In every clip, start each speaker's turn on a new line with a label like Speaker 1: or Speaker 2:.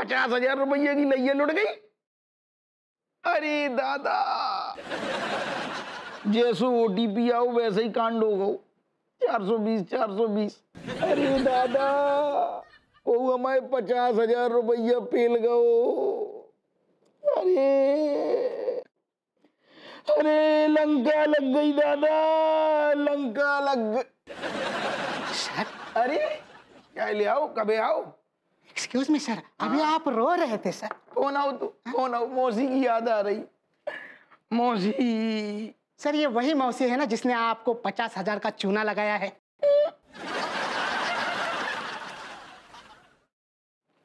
Speaker 1: 50,000 रुपये की लइया लुट गई। अरे दादा, जैसे OTP आओ वैसे ही कांड हो गो। 420। अरे दादा, वो हमारे 50,000 रुपया पेल गो। अरे लंका लग गई दादा, लंका लग गई। अरे क्या ले आओ, कबे आओ?
Speaker 2: एक्सक्यूज मी सर, अभी आप रो रहे थे सर।
Speaker 1: कौन आओ तू? कौन आओ? मौसी की याद आ रही। मौसी।
Speaker 2: सर ये वही मौसी है ना जिसने आपको 50,000 का चूना लगाया है।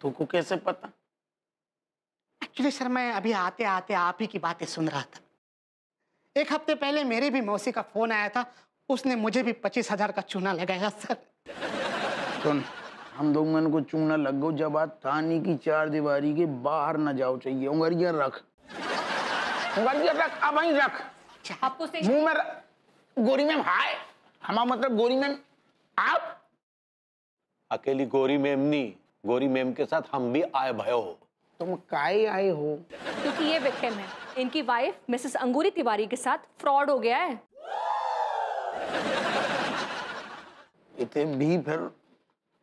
Speaker 1: तुमको कैसे पता?
Speaker 2: एक्चुअली सर मैं अभी आते आते आप ही की बातें सुन रहा था। 1 हफ्ते पहले मेरी भी मौसी का फोन आया था, उसने मुझे भी 25,000 का चूना लगाया सर।
Speaker 1: सुन, हम दो मन को चूना लग गो जब आज थाने की 4 दीवारी के बाहर न जाओ चाहिए। उंगलियां रख, उंगलियां रख, अब वहीं रख।
Speaker 3: आपको
Speaker 1: मुंह में गोरी मैम हाय, हमारा मतलब गोरी मैम आप।
Speaker 4: अकेली गोरी मैम नहीं, गोरी मैम के साथ हम भी आए भयो।
Speaker 1: तुम काहे आए हो?
Speaker 3: क्योंकि ये विक्टिम है, इनकी वाइफ मिसेस अंगूरी तिवारी के साथ फ्रॉड हो गया है।
Speaker 1: इतने भी फिर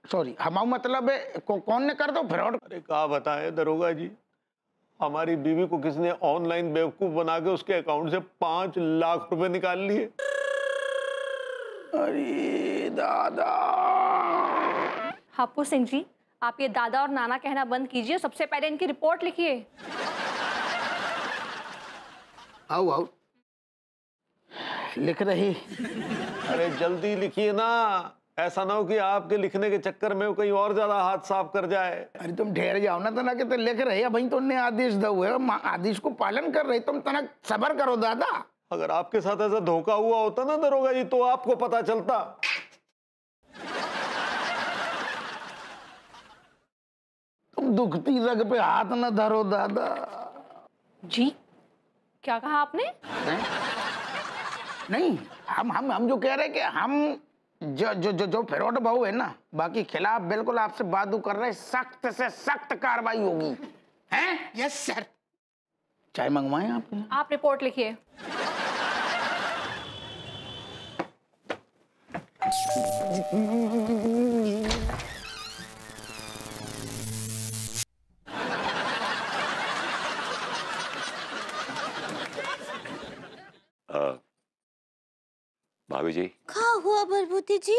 Speaker 1: सॉरी, हमारा मतलब है कौन ने कर दो फ्रॉड?
Speaker 4: अरे कहा बताए दरोगा जी, हमारी बीवी को किसने ऑनलाइन बेवकूफ बना के उसके अकाउंट से 5 लाख रुपए निकाल लिए।
Speaker 1: अरे दादा।
Speaker 3: हापू सिंह जी, आप ये दादा और नाना कहना बंद कीजिए, सबसे पहले इनकी रिपोर्ट लिखिए।
Speaker 1: आओ आओ, लिख रही।
Speaker 4: अरे जल्दी लिखिए ना, ऐसा ना हो कि आपके लिखने के चक्कर में वो कहीं और ज्यादा हाथ साफ कर जाए।
Speaker 1: अरे तुम ठहर जाओ ना, तना के तो लिख रहे भाई, तुमने आदेश दो है, आदेश को पालन कर रहे, तुम तना सबर करो दादा।
Speaker 4: अगर आपके साथ ऐसा धोखा हुआ होता ना दरोगा जी, तो आपको पता चलता।
Speaker 1: तुम दुखती रग पे हाथ न धरो दादा।
Speaker 3: जी क्या कहा आपने?
Speaker 1: नहीं, हम जो कह रहे कि हम जो फ्रॉड बहू है ना, बाकी खिलाफ बिल्कुल आपसे बात कर रहे, सख्त से सख्त कार्रवाई होगी। हैं?
Speaker 2: Yes sir.
Speaker 1: चाय मंगवाएं आपके?
Speaker 3: आप रिपोर्ट लिखिए।
Speaker 5: भाभी जी।
Speaker 6: क्या हुआ बलबूती जी,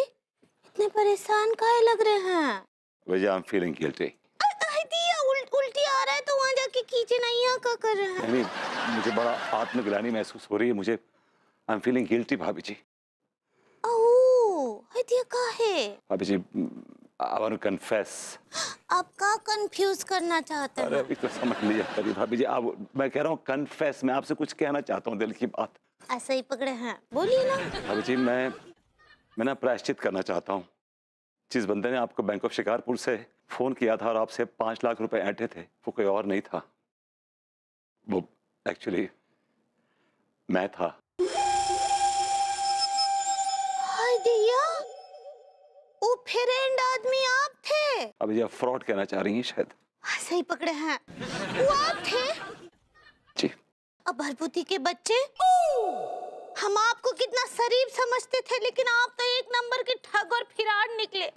Speaker 6: इतने परेशान काहे लग रहे हैं?
Speaker 5: वजह आई एम फीलिंग गिल्टी।
Speaker 6: उल्टी आ रहा है तो वहाँ जाके कीजिए ना, यहाँ क्या कर रहे हैं?
Speaker 5: नहीं, मुझे बड़ा आत्मग्लानि महसूस हो रही है, मुझे आई एम फीलिंग गिल्टी भाभी जी।
Speaker 6: ओह, हदिया का है?
Speaker 5: भाभी जी, आई वांट टू कन्फेस।
Speaker 6: आप क्या कंफ्यूज करना चाहते हैं?
Speaker 5: अरे अभी तो समझ लीजिए करिए भाभी जी, आप, मैं कह रहा हूँ कन्फेस, मैं आपसे कुछ कहना चाहता हूँ, दिल की बात।
Speaker 6: ऐसे ही पकड़े हैं, बोलिए ना।
Speaker 5: भाभी जी, मैं ना प्रायश्चित करना चाहता हूँ। जिस बंदे ने आपको बैंक ऑफ शिकारपुर से फोन किया था और आपसे 5 लाख रुपए ऐंठे थे, वो कोई और नहीं था, वो एक्चुअली मैं था।
Speaker 6: हाय दिया, वो फ्रेंड आदमी आप थे?
Speaker 5: अभी आप फ्रॉड कहना चाह रही हैं शायद।
Speaker 6: ऐसे ही पकड़े हैं, वो आप थे?
Speaker 5: जी।
Speaker 6: अब भरभूति के बच्चे, हम आपको कितना शरीफ समझते थे, लेकिन आप तो एक नंबर के ठग और फिराड निकले।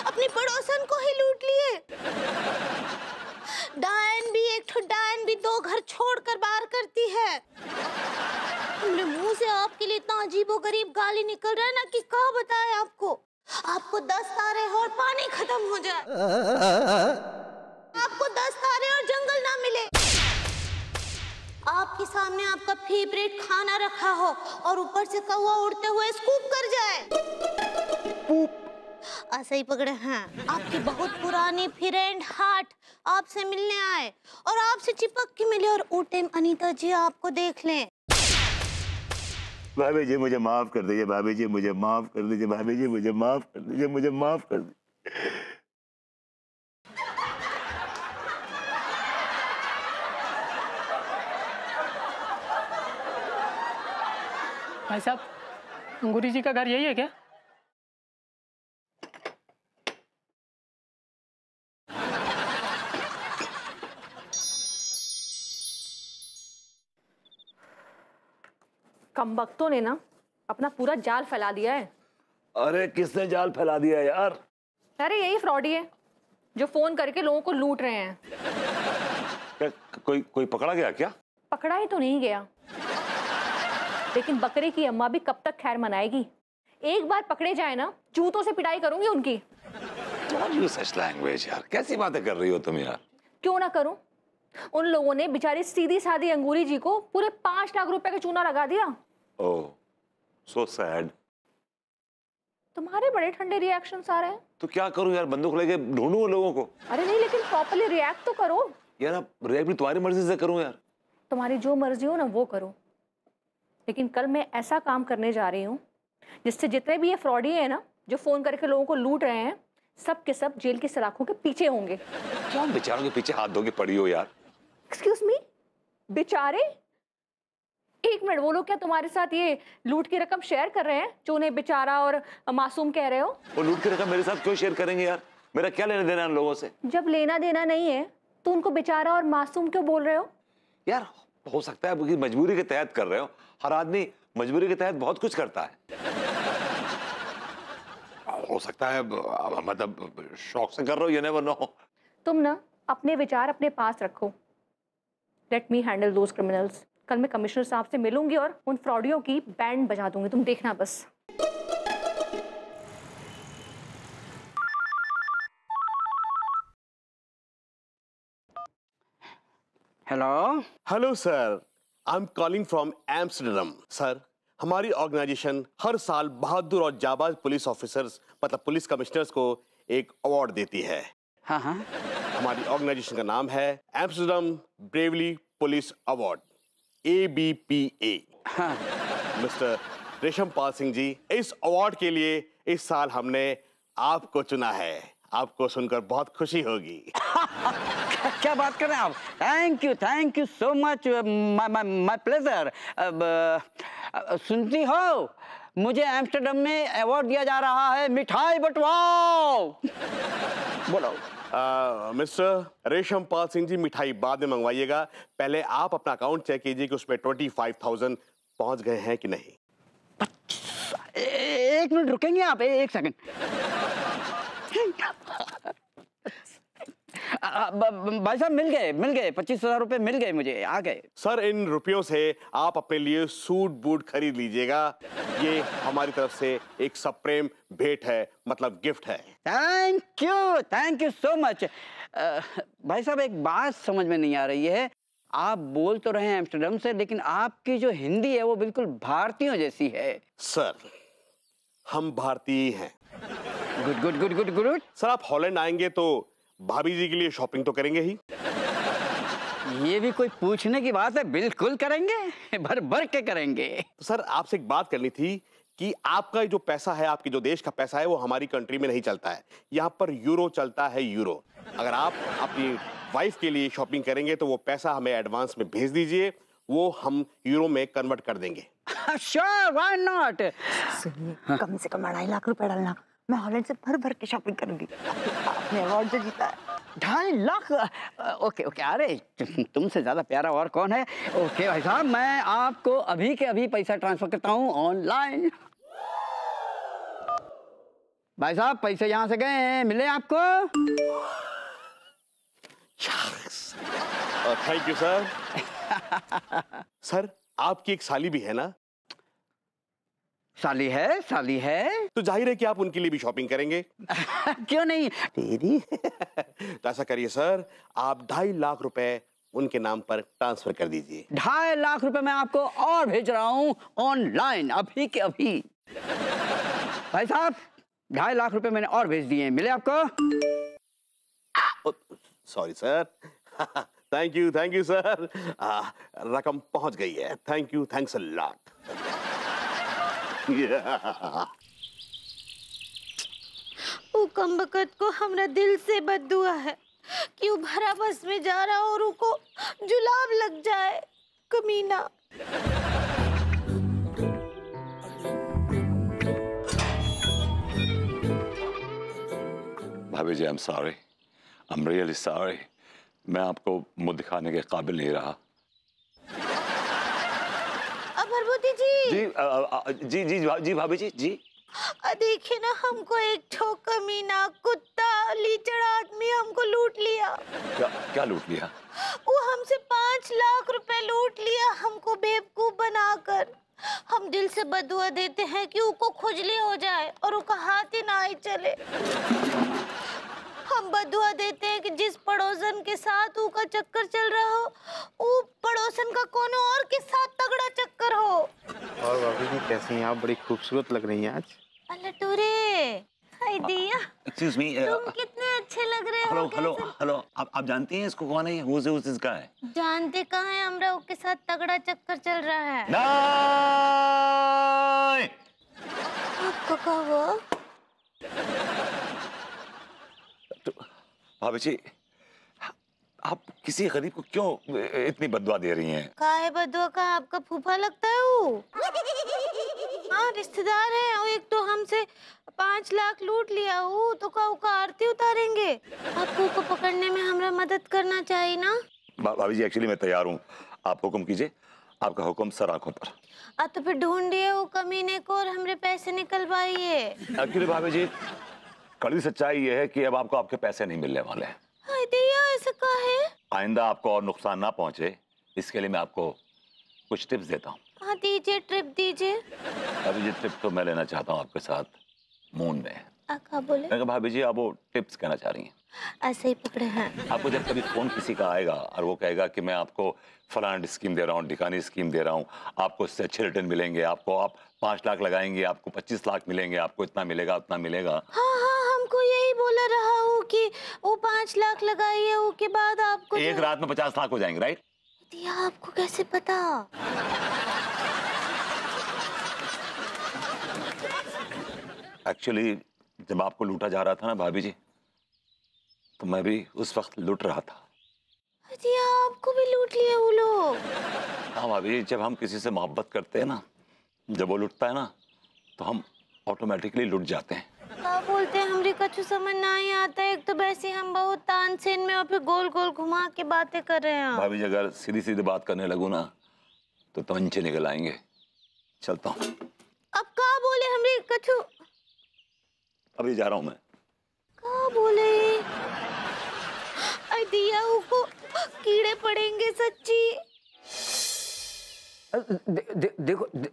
Speaker 6: अपनी पड़ोसन को ही लूट लिए। डायन भी, एक ठो डायन भी 2 घर छोड़कर बाहर करती है। हमने मुंह से आपके लिए इतना अजीबोगरीब गाली निकल रहा है ना कि क्या बताएं आपको। आपको 10 तारे और पानी खत्म हो जाए, आपको 10 तारे और जंगल ना मिले, आपके सामने आपका फेवरेट खाना रखा हो और ऊपर से कौवा उड़ते हुए स्कूप कर जाए। ऐसे ही पकड़े हैं, आपकी बहुत पुरानी फ्रेंड हार्ट आपसे मिलने आए और आपसे चिपक के मिले, और वो टाइम अनीता जी आपको देख लें।
Speaker 5: भाभी जी मुझे माफ कर दीजिए, भाभी जी मुझे माफ कर दीजिए, भाभी जी मुझे माफ कर दीजिए, मुझे माफ कर दीजिए।
Speaker 2: भाई साहब, अंगूरी जी का घर यही है क्या?
Speaker 3: कमबख्तों ने ना अपना पूरा जाल फैला दिया है।
Speaker 5: अरे किसने जाल फैला दिया यार?
Speaker 3: अरे यही फ्रॉडी है जो फोन करके लोगों को लूट रहे हैं।
Speaker 5: कोई पकड़ा गया क्या?
Speaker 3: पकड़ा ही तो नहीं गया, लेकिन बकरे की अम्मा भी कब तक खैर मनाएगी। एक बार पकड़े जाए ना, जूतों से पिटाई करूंगी उनकी।
Speaker 5: Don't use such language यार, कैसी बातें कर रही हो तुम यार?
Speaker 3: क्यों ना करूं? उन लोगों ने बेचारी सीधी सादी अंगूरी जी को पूरे 5 लाख रुपए का चूना लगा दिया।
Speaker 5: ओह, so sad।
Speaker 3: तुम्हारे बड़े ठंडे रिएक्शंस आ रहे हैं।
Speaker 5: तो क्या करूं यार, बंदूक लेके ढूंढूं उन लोगों को?
Speaker 3: अरे नहीं, लेकिन प्रॉपर्ली रिएक्ट तो करो
Speaker 5: यार। अब रिएक्ट भी तुम्हारी मर्जी से करूं यार?
Speaker 3: तुम्हारी जो मर्जी हो ना वो करो, लेकिन कल मैं ऐसा काम करने जा रही हूँ जिससे जितने भी ये फ्रॉडी हैं ना, जो फोन करके लोगों को लूट रहे हैं, सब के सब जेल की सलाखों के पीछे होंगे।
Speaker 5: क्या बेचारों के पीछे हाथ धो के पड़ी हो यार?
Speaker 3: एक्सक्यूज मी, बेचारे? एक मिनट, वो लोग क्या तुम्हारे साथ ये लूट की रकम शेयर कर रहे हैं जो उन्हें बेचारा और मासूम कह रहे हो?
Speaker 5: वो लूट की रकम मेरे साथ क्यों शेयर करेंगे यार? मेरा क्या लेना देना उन लोगों से?
Speaker 3: जब लेना देना नहीं है तो उनको बेचारा और मासूम क्यों बोल रहे हो?
Speaker 5: यार हो सकता है कि मजबूरी के तहत कर रहे हो। हर आदमी मजबूरी के तहत बहुत कुछ करता है। हो सकता है मतलब शौक से कर रहे हो, you never know।
Speaker 3: तुम ना अपने विचार अपने पास रखो। Let me handle those criminals. कल मैं कमिश्नर साहब से मिलूंगी और उन फ्रॉडियों की बैंड बजा दूंगी, तुम देखना बस।
Speaker 1: Hello
Speaker 4: hello sir, I am calling from Amsterdam. Sir, हमारी ऑर्गेनाइजेशन हर साल बहादुर और जाबाज पुलिस ऑफिसर्स मतलब पुलिस कमिश्नर्स को एक अवार्ड देती है।
Speaker 1: हाँ हाँ,
Speaker 4: हमारी ऑर्गेनाइजेशन का नाम है Amsterdam bravely police award, ABPA।
Speaker 1: हाँ।
Speaker 4: मिस्टर रेशमपाल सिंह जी, इस अवार्ड के लिए इस साल हमने आपको चुना है। आपको सुनकर बहुत खुशी होगी।
Speaker 1: क्या बात कर रहे हैं आप? Thank you so much, my pleasure. सुनती हो, मुझे एम्स्टर्डम में अवार्ड दिया जा रहा है, मिठाई बंटवाओ। बोलो।
Speaker 4: मिस्टर रेशमपाल सिंह जी, मिठाई बाद में मंगवाइएगा, पहले आप अपना अकाउंट चेक कीजिए कि उसमें 25,000 पहुंच गए हैं कि नहीं।
Speaker 1: एक मिनट रुकेंगे आप? एक सेकंड। भाई साहब मिल गए 25,000 रुपए मिल गए मुझे, आ गए।
Speaker 4: सर, इन रुपयों से आप अपने लिए सूट बूट खरीद लीजिएगा। ये हमारी तरफ से एक सप्रेम भेंट है, मतलब गिफ्ट है।
Speaker 1: Thank you so much. भाई साहब एक बात समझ में नहीं आ रही है, आप बोल तो रहे हैं एम्स्टर्डम से, लेकिन आपकी जो हिंदी है वो बिल्कुल भारतीयों जैसी है।
Speaker 4: सर, हम भारतीय हैं।
Speaker 1: गुड।
Speaker 4: सर, आप हॉलैंड आएंगे तो भाभी जी के लिए शॉपिंग तो करेंगे ही।
Speaker 1: ये भी कोई पूछने की बात है? बिल्कुल करेंगे, भर के करेंगे।
Speaker 4: तो सर, आपसे एक बात करनी थी कि आपका जो पैसा है, आपके जो देश का पैसा है, वो हमारी कंट्री में नहीं चलता है। यहाँ पर यूरो चलता है, यूरो। अगर आप अपनी वाइफ के लिए शॉपिंग करेंगे तो वो पैसा हमें एडवांस में भेज दीजिए, वो हम यूरो में कन्वर्ट कर देंगे।
Speaker 1: Sure, why not.
Speaker 7: सुनिए, कम से कम 2.5 लाख रुपए डालना, मैं हॉलैंड से भर के शॉपिंग करूंगी। आपने अवार्ड जो जीता है।
Speaker 1: 2.5 लाख? ओके, अरे तुमसे ज्यादा प्यारा और कौन है। ओके भाई साहब, मैं आपको अभी के अभी पैसा ट्रांसफर करता हूँ ऑनलाइन। भाई साहब पैसे यहाँ से गए हैं, मिले आपको?
Speaker 4: Thank you sir. सर, आपकी एक साली भी है ना?
Speaker 1: साली है।
Speaker 4: तो जाहिर है कि आप उनके लिए भी शॉपिंग करेंगे।
Speaker 1: क्यों नहीं?
Speaker 4: तेरी। तो ऐसा करिए सर, आप 2.5 लाख रुपए उनके नाम पर ट्रांसफर कर दीजिए।
Speaker 1: 2.5 लाख रुपए मैं आपको और भेज रहा हूँ ऑनलाइन, अभी के अभी। भाई साहब 2.5 लाख रुपए मैंने और भेज दिए, मिले आपको?
Speaker 4: Sorry sir. Thank you sir. रकम पहुंच गई है। Thanks a lot.
Speaker 6: वो कमबख्त को हमरा दिल से बद्दुआ है कि वो भरा बस में जा रहा और उनको जुलाब लग जाए, कमीना।
Speaker 5: भाभी जी, I am sorry, I am really sorry. मैं आपको मुंह दिखाने के काबिल नहीं रहा।
Speaker 6: अब प्रभुति जी।
Speaker 5: जी भाभी जी जी।
Speaker 6: देखिए ना, हमको एक ठो कमीना कुत्ता लीचड़ आदमी हमको लूट लिया।
Speaker 5: क्या लूट लिया?
Speaker 6: वो हमसे 5 लाख रुपए लूट लिया, हमको बेवकूफ बनाकर। हम दिल से बदुआ देते हैं कि उसको खुजली हो जाए और उसका हाथ ही ना ही चले। हम बदुआ देते हैं कि जिस पड़ोसन के साथ उसका चक्कर चल रहा हो, वो पड़ोसन का कोनो और के साथ तगड़ा चक्कर हो।
Speaker 8: और भाभी जी कैसी हैं आप? बड़ी खूबसूरत लग रही हैं आज।
Speaker 6: लटूरे, हाय दिया।
Speaker 5: Excuse me.
Speaker 6: तुम कितने अच्छे लग रहे हो।
Speaker 5: हेलो आप जानती हैं इसको कौन है? Who's this guy?
Speaker 6: जानते कहाँ हैं, हमरा उसके साथ तगड़ा चक्कर चल रहा है।
Speaker 5: नहीं।
Speaker 6: आपको क्या हुआ?
Speaker 5: भाभी जी, आप किसी गरीब को क्यों इतनी बददुआ दे रही हैं?
Speaker 6: काहे बदुआ का? आपका फूफा लगता है वो? हाँ, रिश्तेदार है वो। एक तो हमसे 5 लाख लूट लिया, वो तो का आरती उतारेंगे। आपको को पकड़ने में हमरा मदद करना चाहिए ना।
Speaker 5: भाभी जी, एक्चुअली मैं तैयार हूँ, आप हुक्म कीजिए। आपका हुक्म सर आंखों पर।
Speaker 6: तो फिर ढूंढिए वो कमीने को और हमरे पैसे निकलवाइए।
Speaker 5: एक्चुअली भाभी जी, कड़ी सच्चाई ये है कि अब आपको आपके पैसे नहीं मिलने वाले हैं।
Speaker 6: हाय दिया, ऐसा का है?
Speaker 5: आइंदा आपको और नुकसान ना पहुंचे, इसके लिए मैं आपको कुछ टिप्स देता हूँ।
Speaker 6: हाँ दीजिए, ट्रिप दीजिए।
Speaker 5: भाभी जी, ट्रिप तो मैं लेना चाहता हूँ आपके साथ मून में।
Speaker 6: क्या बोले?
Speaker 5: मैं कहा भाभी जी, आप वो टिप्स कहना चाह रही हैं।
Speaker 6: ऐसे ही पकड़े हैं।
Speaker 5: आपको जब कभी फोन किसी का आएगा और वो कहेगा कि मैं आपको फलाना स्कीम दे रहा हूँ, ढिकानी स्कीम दे रहा हूँ, आपको इससे अच्छे रिटर्न मिलेंगे, आपको आप 5 लाख लगाएंगे आपको 25 लाख मिलेंगे, आपको इतना मिलेगा उतना मिलेगा।
Speaker 6: हाँ, हमको यही बोला रहा हूँ कि वो 5 लाख लगाइए, उसके बाद आपको
Speaker 5: एक रात में 50 लाख हो जाएंगे, राइट?
Speaker 6: दिया, आपको कैसे पता?
Speaker 5: एक्चुअली जब आपको लूटा जा रहा था ना भाभी जी, तो मैं भी उस वक्त लूट रहा था।
Speaker 6: दिया, आपको भी लूट लिए वो लोग?
Speaker 5: हाँ भाभी जी, जब हम किसी से मोहब्बत करते हैं ना, जब वो लुटता है ना, तो हम ऑटोमेटिकली लुट जाते हैं।
Speaker 6: क्या बोलते हैं, हमरे कछु समझ ना ही आता है। एक तो वैसे हम बहुत तानसेन में और फिर गोल गोल घुमा के बातें कर रहे हैं।
Speaker 5: भाभी जी, अगर सीधी सीधी बात करने लगूं ना, तो तमंचे निकल आएंगे। चलता हूँ।
Speaker 6: अब क्या बोले हमरे कछु?
Speaker 5: अभी जा रहा हूँ मैं।
Speaker 6: क्या बोले? दिया, को कीड़े पड़ेंगे सच्ची।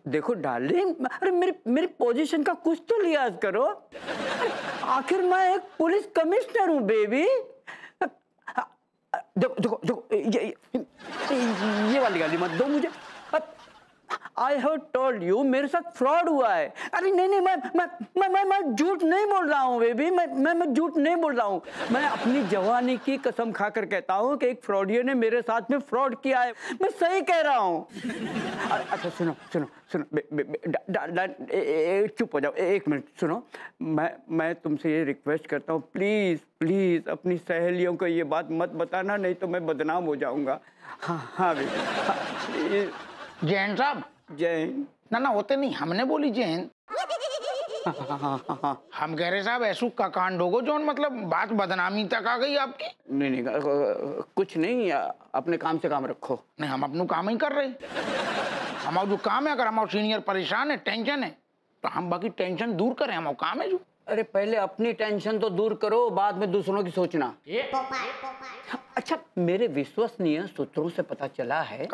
Speaker 1: देखो डार्लिंग, अरे मेरी पोजीशन का कुछ तो लिहाज करो। आखिर मैं एक पुलिस कमिश्नर हूँ बेबी। देखो ये वाली गाली मत दो मुझे। आई हैव टोल्ड यू, मेरे साथ फ्रॉड हुआ है। अरे नहीं, मैं झूठ नहीं बोल रहा हूँ बेबी, मैं झूठ नहीं बोल रहा हूँ। मैं अपनी जवानी की कसम खाकर कहता हूँ कि एक फ्रॉडियर ने मेरे साथ में फ्रॉड किया है। मैं सही कह रहा हूँ। अच्छा सुनो, चुप हो जाओ, एक मिनट सुनो। मैं तुमसे ये रिक्वेस्ट करता हूँ, प्लीज अपनी सहेलियों को ये बात मत बताना, नहीं तो मैं बदनाम हो जाऊंगा। हाँ बेबी।
Speaker 9: जैन साहब।
Speaker 1: जैन
Speaker 9: ना होते नहीं, हमने बोली जैन। हम कह रहे साहब ऐसू का कांड होगो जो मतलब बात बदनामी तक आ गई आपकी।
Speaker 1: नहीं कुछ नहीं, अपने काम से काम रखो।
Speaker 9: नहीं, हम अपना काम ही कर रहे। हमारा जो काम है, अगर हमारा सीनियर परेशान है, टेंशन है, तो हम बाकी टेंशन दूर करें, हमारा काम है जो।
Speaker 1: अरे पहले अपनी टेंशन तो दूर करो, बाद में दूसरों की सोचना। अच्छा, मेरे विश्वसनीय सूत्रों से पता चला है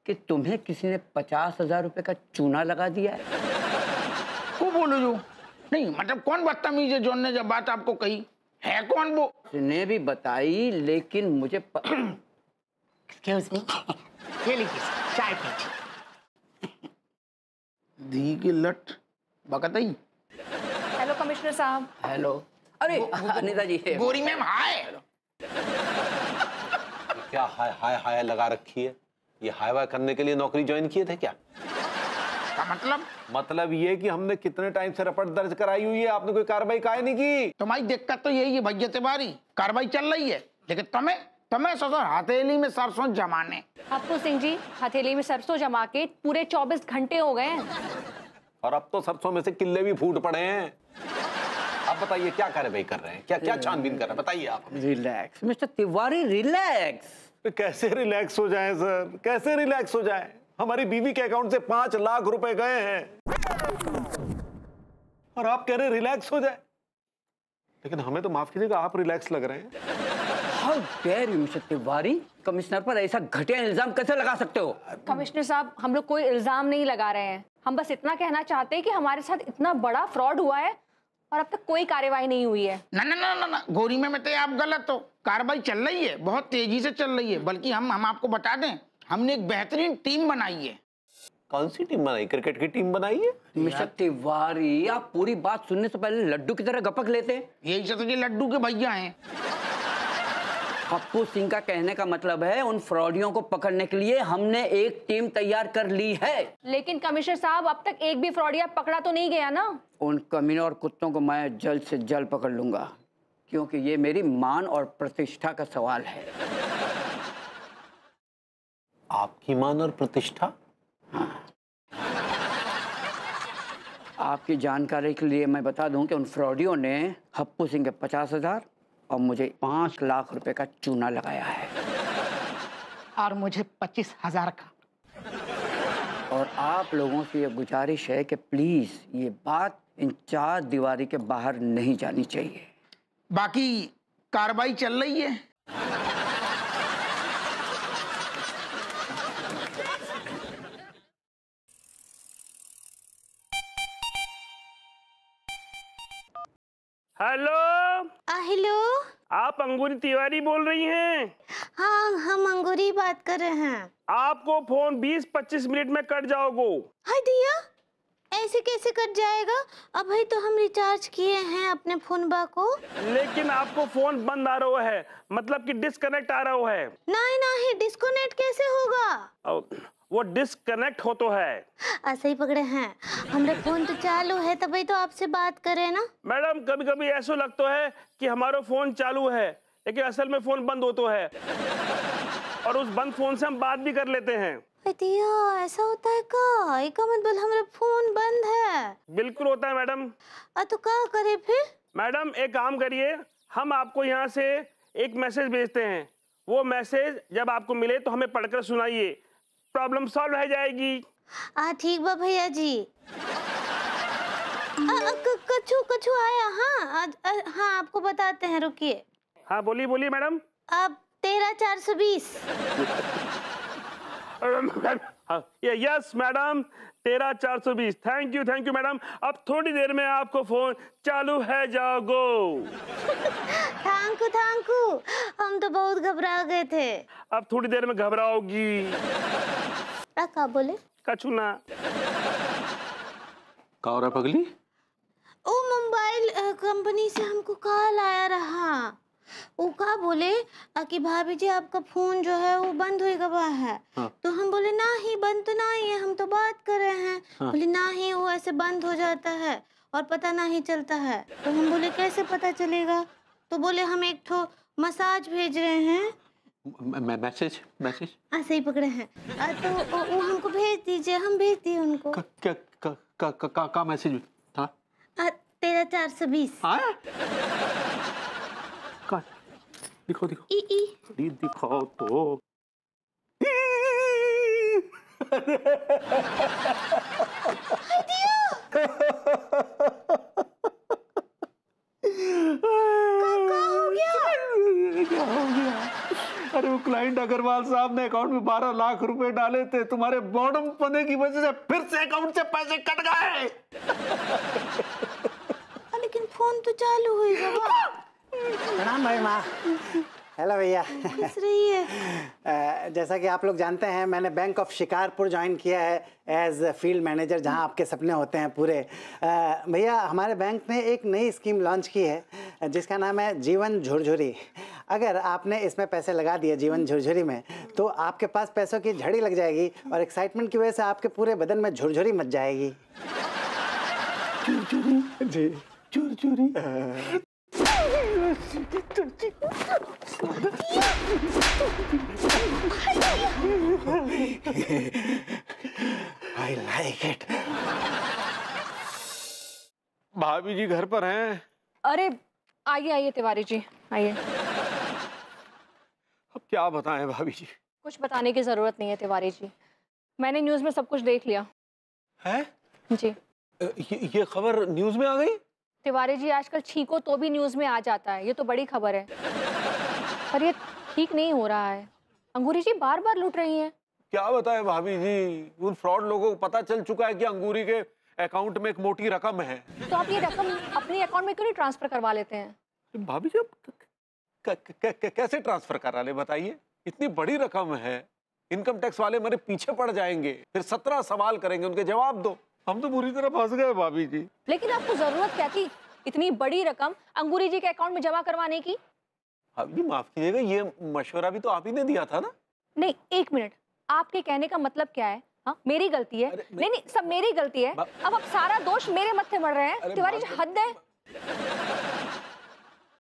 Speaker 1: कि तुम्हें किसी ने 50,000 रुपए का चूना लगा दिया है।
Speaker 9: को बोलो जो? नहीं मतलब कौन बदतमीज है जोन ने जब बात आपको कही है? कौन वो?
Speaker 1: उसने भी बताई, लेकिन मुझे
Speaker 2: Excuse me. ये लीजिए चाय पीजिए।
Speaker 9: दी की लट बकतई।
Speaker 3: हेलो कमिश्नर साहब।
Speaker 1: हेलो। अरे अनिता जी।
Speaker 9: गोरी मैम हाय।
Speaker 8: क्या हाय हाय हाय लगा रखी है? ये हाय वाय करने के लिए नौकरी ज्वाइन किए थे क्या?
Speaker 9: का
Speaker 8: मतलब ये कि हमने कितने टाइम से रिपोर्ट दर्ज कराई हुई है, आपने कोई कार्रवाई काहे नहीं की?
Speaker 9: तुम्हारी दिक्कत तो यही है भैया तिवारी, कार्रवाई चल रही है, लेकिन तुम्हें ससुर हथेली में सरसों जमाने।
Speaker 3: आपको सिंह जी, हथेली में सरसों जमा के पूरे 24 घंटे हो गए हैं,
Speaker 8: और अब तो सरसों में से किल्ले भी फूट पड़े हैं। आप बताइए क्या कार्रवाई कर रहे हैं, क्या छानबीन कर रहे हैं, बताइए आप।
Speaker 1: Relax mister Tiwari, relax.
Speaker 8: कैसे रिलैक्स हो जाए सर, कैसे रिलैक्स हो जाए? हमारी बीवी के अकाउंट से 5 लाख रुपए गए हैं और आप कह रहे रिलैक्स हो जाए। लेकिन हमें तो माफ कीजिएगा, आप रिलैक्स लग रहे हैं।
Speaker 1: How dare you mister Tiwari, commissioner पर ऐसा घटिया इल्जाम कैसे लगा सकते हो?
Speaker 3: कमिश्नर साहब, हम लोग कोई इल्जाम नहीं लगा रहे हैं। हम बस इतना कहना चाहते हैं कि हमारे साथ इतना बड़ा फ्रॉड हुआ है और अब तक कोई कार्रवाई नहीं हुई है।
Speaker 9: ना ना ना ना ना, गोरी में तो आप गलत हो। कार्रवाई चल रही है, बहुत तेजी से चल रही है। बल्कि हम आपको बता दें, हमने एक बेहतरीन टीम बनाई है।
Speaker 8: कौन सी टीम बनाई? क्रिकेट की टीम बनाई है?
Speaker 1: मिस्टर तिवारी, आप पूरी बात सुनने से पहले लड्डू की तरह गपक लेते हैं।
Speaker 9: यही से लड्डू के भैया हैं।
Speaker 1: पप्पू सिंह का कहने का मतलब है उन फ्रॉडियों को पकड़ने के लिए हमने एक टीम तैयार कर ली है।
Speaker 3: लेकिन कमिश्नर साहब, अब तक एक भी फ्रॉडिया पकड़ा तो नहीं गया ना? उन
Speaker 1: कमीनों और कुत्तों को मैं जल्द से जल्द पकड़ लूंगा, क्योंकि ये मेरी मान और प्रतिष्ठा का सवाल है।
Speaker 8: आपकी मान और प्रतिष्ठा?
Speaker 1: आपकी जानकारी के लिए मैं बता दूं कि उन फ्रॉडियों ने हप्पू सिंह के 50,000 और मुझे 5 लाख रुपए का चूना लगाया है।
Speaker 2: और मुझे 25,000 का।
Speaker 1: और आप लोगों से ये गुजारिश है कि प्लीज ये बात इन 4 दीवारी के बाहर नहीं जानी चाहिए।
Speaker 9: बाकी कार्रवाई चल रही है।
Speaker 10: हेलो।
Speaker 6: हेलो,
Speaker 10: आप अंगूरी तिवारी बोल रही हैं?
Speaker 6: हाँ, हम अंगूरी बात कर रहे हैं।
Speaker 10: आपको फोन 20-25 मिनट में कट जाओगे।
Speaker 6: हाय दिया, ऐसे कैसे कट जाएगा? अभी तो हम रिचार्ज किए हैं अपने फोन बा को।
Speaker 10: लेकिन आपको फोन बंद आ रहा है, मतलब कि डिस्कनेक्ट आ रहा है।
Speaker 6: नहीं नहीं, डिस्कनेक्ट कैसे होगा?
Speaker 10: वो डिस्कनेक्ट हो तो है।
Speaker 6: ऐसे ही पकड़े हैं। हमारे फोन तो चालू है, तभी तो आपसे बात करे ना।
Speaker 10: मैडम, कभी कभी ऐसा लगता है कि हमारा फोन चालू है, लेकिन असल में फोन बंद होता है और उस बंद फोन से हम बात भी कर लेते हैं।
Speaker 6: दिया, ऐसा होता है का? एक मतलब हमारा फोन बंद है?
Speaker 10: बिल्कुल होता है मैडम।
Speaker 6: तो क्या करे फिर?
Speaker 10: मैडम, एक काम करिए, हम आपको यहाँ से एक मैसेज भेजते हैं। वो मैसेज जब आपको मिले तो हमें पढ़कर सुनाइए, प्रॉब्लम सॉल्व हो जाएगी।
Speaker 6: ठीक बा भैया जी। कछु कछु आया। हाँ हाँ, आपको बताते हैं, रुकिए।
Speaker 10: हाँ, बोलिए बोलिए मैडम।
Speaker 6: अब 13,420।
Speaker 10: Yes madam, 13,420। Thank you madam. अब थोड़ी देर में आपको फोन चालू है जाओगो।
Speaker 6: Thank you. हम तो बहुत घबरा गए थे।
Speaker 10: अब थोड़ी देर में घबराओगी।
Speaker 6: क्या बोले?
Speaker 10: कछु ना।
Speaker 8: क्या हो रहा है पगली?
Speaker 6: ओ, मोबाइल कंपनी से हमको कॉल आया रहा। वो क्या बोले कि भाभी जी आपका फोन जो है वो बंद हो गया है। हाँ। तो हम बोले ना ही, बंद तो नहीं है, हम तो बात कर रहे हैं। हाँ। बोले ना ही, वो ऐसे बंद हो जाता है और पता नहीं चलता है। तो हम बोले कैसे पता चलेगा? तो बोले हम एक ठो मसाज भेज रहे हैं।
Speaker 8: मैसेज
Speaker 6: ऐसे ही पकड़े हैं। तो वो हमको भेज दीजिए। हम भेज दिए उनको।
Speaker 8: क्या मैसेज था?
Speaker 6: 13,420।
Speaker 8: दिखाओ दिखाओ तो। क्या हो गया? अरे वो क्लाइंट अग्रवाल साहब ने अकाउंट में 12 लाख रुपए डाले थे, तुम्हारे बॉडम पने की वजह से फिर से अकाउंट से पैसे कट गए।
Speaker 6: लेकिन फोन तो चालू हुई।
Speaker 11: प्रणाम भाई माँ। हेलो भैया।
Speaker 6: रही है।
Speaker 11: जैसा कि आप लोग जानते हैं, मैंने बैंक ऑफ शिकारपुर ज्वाइन किया है एज फील्ड मैनेजर, जहां आपके सपने होते हैं पूरे। भैया, हमारे बैंक ने एक नई स्कीम लॉन्च की है जिसका नाम है जीवन झुरझुरी। अगर आपने इसमें पैसे लगा दिए जीवन झुरझुरी में, तो आपके पास पैसों की झड़ी लग जाएगी और एक्साइटमेंट की वजह से आपके पूरे बदन में झुरझुरी मच जाएगी। झुरझुरी जी, झुरझुरी। I like it.
Speaker 10: भाभी जी घर पर हैं?
Speaker 3: अरे आइए तिवारी जी, आइए।
Speaker 10: अब क्या बताएं भाभी जी?
Speaker 3: कुछ बताने की जरूरत नहीं है तिवारी जी। मैंने न्यूज़ में सब कुछ देख लिया
Speaker 8: है।
Speaker 3: जी।
Speaker 8: ये खबर न्यूज़ में आ गई?
Speaker 3: तिवारी जी, आजकल छींको तो भी न्यूज़ में आ जाता है, ये तो बड़ी खबर है। पर ये ठीक नहीं हो रहा है, अंगूरी जी बार बार लूट रही हैं।
Speaker 8: क्या बताए भाभी जी, उन फ्रॉड लोगों को पता चल चुका है कि अंगूरी के अकाउंट में एक मोटी रकम है।
Speaker 3: तो आप ये रकम अपने अकाउंट में क्यों नहीं ट्रांसफर करवा लेते हैं?
Speaker 8: भाभी जी कैसे ट्रांसफर करा ले बताइए, इतनी बड़ी रकम है, इनकम टैक्स वाले मेरे पीछे पड़ जाएंगे, फिर 17 सवाल करेंगे, उनके जवाब दो। हम तो बुरी तरह फंस गए भाभी जी।
Speaker 3: लेकिन आपको जरूरत क्या थी इतनी बड़ी रकम अंगूरी जी के अकाउंट में जमा करवाने की?
Speaker 8: भाभी जी माफ कीजिएगा, ये मशवरा भी तो आप ही ने दिया था ना।
Speaker 3: नहीं, एक मिनट, आपके कहने का मतलब क्या है? हाँ, मेरी गलती है? नहीं नहीं, सब मेरी गलती है। अब आप सारा दोष मेरे मत्थे मर रहे हैं। तिवारी जी, हद है।